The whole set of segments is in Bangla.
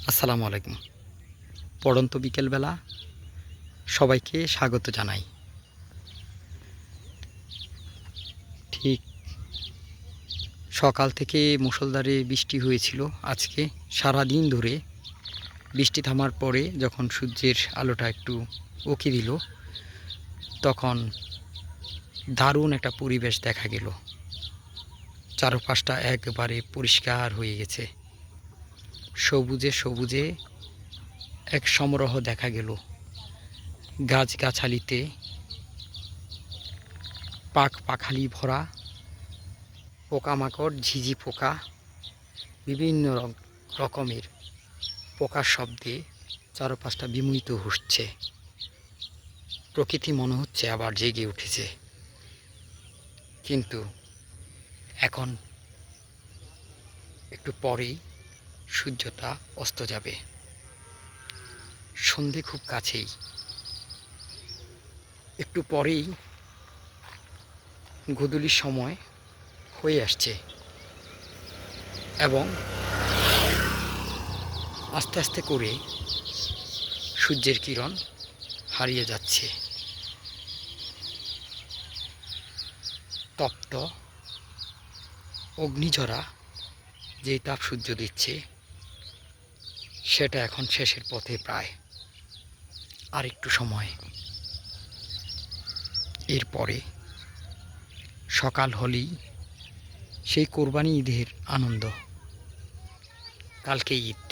আসসালামু আলাইকুম। পড়ন্ত বিকেলবেলা সবাইকে স্বাগত জানাই। ঠিক সকাল থেকে মুষলধারে বৃষ্টি হয়েছিল আজকে সারাদিন ধরে। বৃষ্টি থামার পরে যখন সূর্যের আলোটা একটু উঁকি দিল, তখন দারুণ একটা পরিবেশ দেখা গেল। চারপাশটা একবারে পরিষ্কার হয়ে গেছে, সবুজে সবুজে এক সমারোহ দেখা গেল। গাছগাছালিতে পাখালি ভরা, পোকামাকড়, ঝিঝি পোকা, বিভিন্ন রকমের পোকার শব্দে চারপাশটা বিমোহিত হচ্ছে। প্রকৃতি মনে হচ্ছে আবার জেগে উঠেছে। কিন্তু এখন একটু পরেই সূর্যটা অস্ত যাবে। সন্ধে খুব কাছেই, একটু পরেই গোধূলির সময় হয়ে আসছে এবং আস্তে আস্তে করে সূর্যের কিরণ হারিয়ে যাচ্ছে। তপ্ত অগ্নিঝরা যে তাপ সূর্য দিচ্ছে, সেটা এখন শেষের পথে প্রায়। আর একটু সময়, এরপরে সকাল হলেই সেই কোরবানি ঈদের আনন্দ। কালকে ঈদ,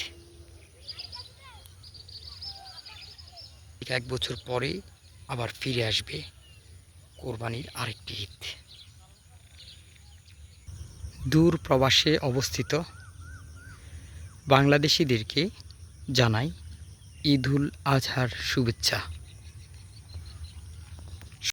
এক বছর পরে আবার ফিরে আসবে কোরবানির আরেকটি ঈদ। দূর প্রবাসে অবস্থিত বাংলাদেশিদেরকে জানাই ঈদুল আজহার শুভেচ্ছা।